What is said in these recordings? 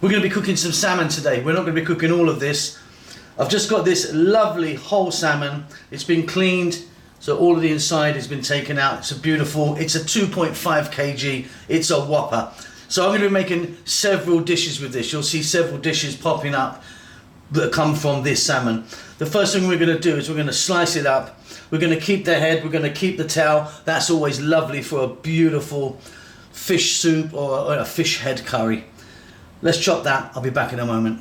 We're going to be cooking some salmon today. We're not going to be cooking all of this. I've just got this lovely whole salmon. It's been cleaned, so all of the inside has been taken out. It's a 2.5 kg. It's a whopper. So I'm going to be making several dishes with this. You'll see several dishes popping up that come from this salmon. The first thing we're going to do is we're going to slice it up. We're going to keep the head, we're going to keep the tail. That's always lovely for a beautiful fish soup or a fish head curry. Let's chop that. I'll be back in a moment.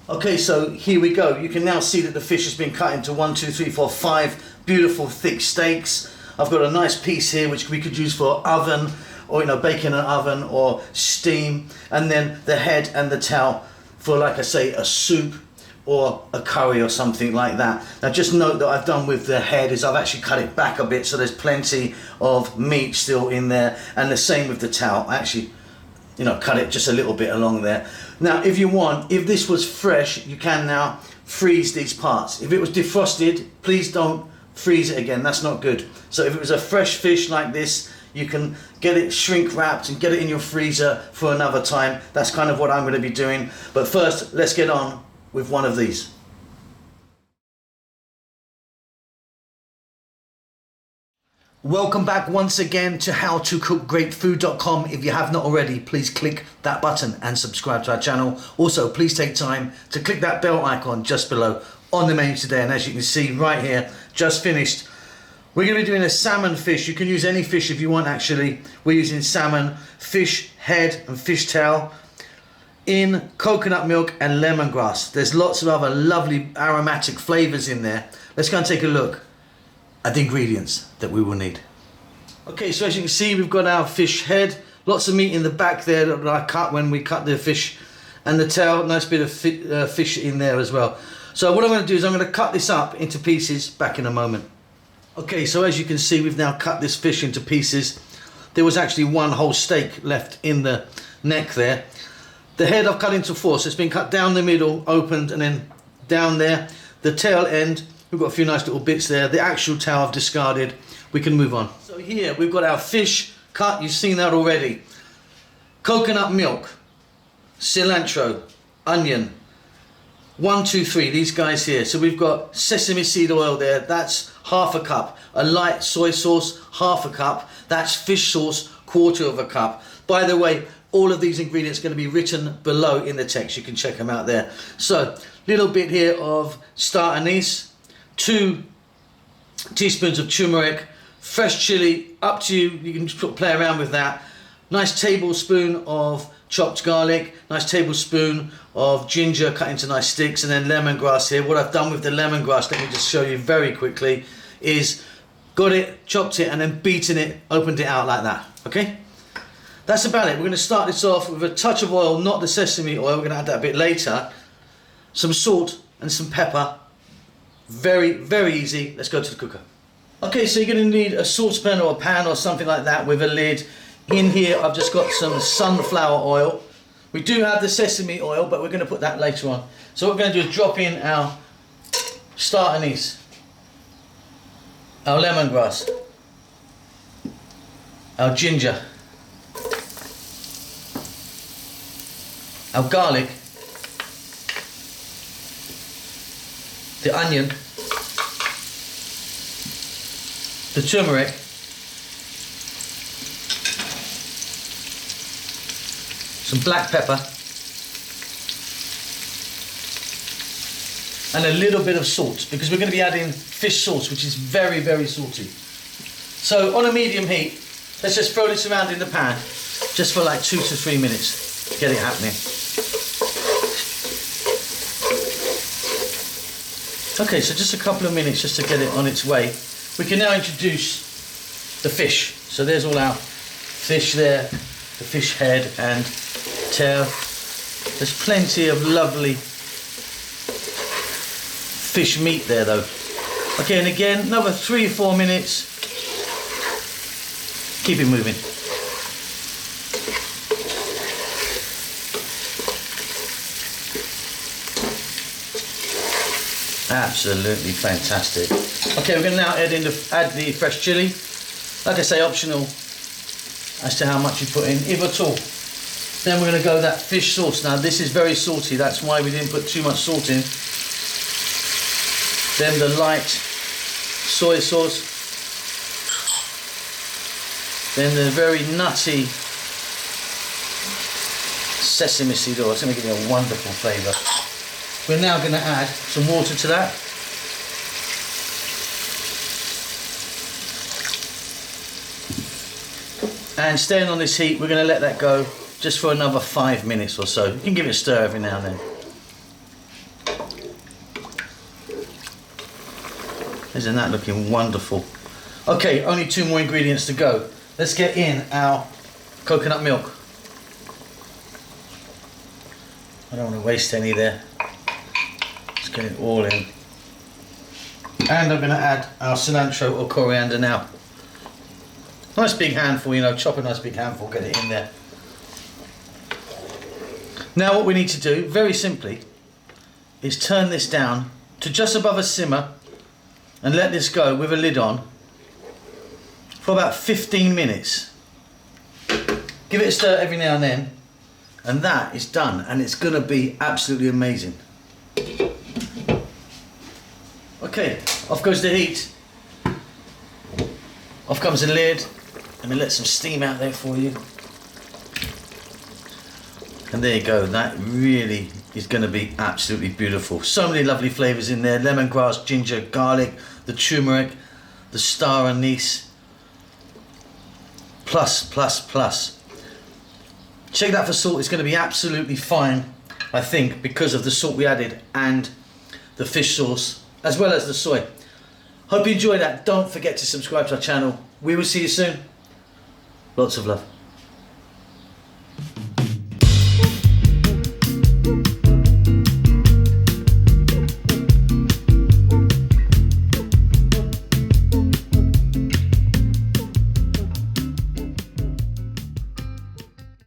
Okay, so here we go. You can now see that the fish has been cut into 1, 2, 3, 4, 5 beautiful thick steaks. I've got a nice piece here which we could use for oven, or bake in an oven or steam, and then the head and the tail for, like I say, a soup or a curry or something like that. Now just note that I've done with the head is I've actually cut it back a bit, so there's plenty of meat still in there, and the same with the tail. I actually cut it just a little bit along there. Now if you want, if this was fresh, you can now freeze these parts. If it was defrosted, please don't freeze it again, that's not good. So if it was a fresh fish like this, you can get it shrink wrapped and get it in your freezer for another time. That's kind of what I'm going to be doing. But first, let's get on with one of these. Welcome back once again to howtocookgreatfood.com. If you have not already, please click that button and subscribe to our channel. Also, please take time to click that bell icon just below on the menu today. And as you can see right here, just finished, we're going to be doing a salmon fish. You can use any fish if you want, actually. We're using salmon, fish head and fish tail in coconut milk and lemongrass. There's lots of other lovely aromatic flavors in there. Let's go and take a look at the ingredients that we will need. Okay, so as you can see, we've got our fish head. Lots of meat in the back there that I cut when we cut the fish, and the tail, nice bit of fish in there as well. So what I'm going to do is I'm going to cut this up into pieces. Back in a moment. Okay, so as you can see, we've now cut this fish into pieces. There was actually one whole steak left in the neck there. The head I've cut into 4, so it's been cut down the middle, opened, and then down there. The tail end, we've got a few nice little bits there. The actual tail I've discarded. We can move on. So here we've got our fish cut. You've seen that already. Coconut milk, cilantro, onion. 1, 2, 3, these guys here. So we've got sesame seed oil there. That's half a cup. A light soy sauce, half a cup. That's fish sauce, 1/4 cup. By the way, all of these ingredients are going to be written below in the text. You can check them out there. So, little bit here of star anise, 2 teaspoons of turmeric, fresh chili, up to you. You can play around with that. Nice tablespoon of chopped garlic, nice tablespoon of ginger cut into nice sticks, and then lemongrass here. What I've done with the lemongrass, let me just show you very quickly, is got it, chopped it, and then beaten it, opened it out like that. Okay? That's about it. We're going to start this off with a touch of oil, not the sesame oil. We're going to add that a bit later. Some salt and some pepper. Very, very easy. Let's go to the cooker. Okay, so you're going to need a saucepan or a pan or something like that with a lid. In here, I've just got some sunflower oil. We do have the sesame oil, but we're going to put that later on. So what we're going to do is drop in our star anise, our lemongrass, our ginger, our garlic, the onion, the turmeric, some black pepper, and a little bit of salt, because we're going to be adding fish sauce, which is very, very salty. So on a medium heat, let's just throw this around in the pan just for like 2 to 3 minutes. Get it happening. Okay, so just a couple of minutes just to get it on its way. We can now introduce the fish. So there's all our fish there, the fish head and tail. There's plenty of lovely fish meat there though. Okay, and again, another 3 or 4 minutes. Keep it moving. Absolutely fantastic. Okay, we're going to now add the fresh chili. Like I say, optional as to how much you put in, if at all. Then we're going to go that fish sauce. Now this is very salty, that's why we didn't put too much salt in. Then the light soy sauce. Then the very nutty sesame seed oil. It's going to give you a wonderful flavour. We're now going to add some water to that. And staying on this heat, we're going to let that go just for another 5 minutes or so. You can give it a stir every now and then. Isn't that looking wonderful? Okay, only 2 more ingredients to go. Let's get in our coconut milk. I don't want to waste any there. Let's get it all in. And I'm going to add our cilantro or coriander now. Nice big handful, you know, chop a nice big handful, get it in there. Now what we need to do, very simply, is turn this down to just above a simmer and let this go with a lid on for about 15 minutes. Give it a stir every now and then, and that is done, and it's going to be absolutely amazing. Okay, off goes the heat. Off comes the lid. Let me let some steam out there for you. And there you go, that really is going to be absolutely beautiful. So many lovely flavours in there. Lemongrass, ginger, garlic, the turmeric, the star anise. Plus. Check that for salt, it's going to be absolutely fine, I think, because of the salt we added and the fish sauce, as well as the soy. Hope you enjoyed that. Don't forget to subscribe to our channel. We will see you soon. Lots of love.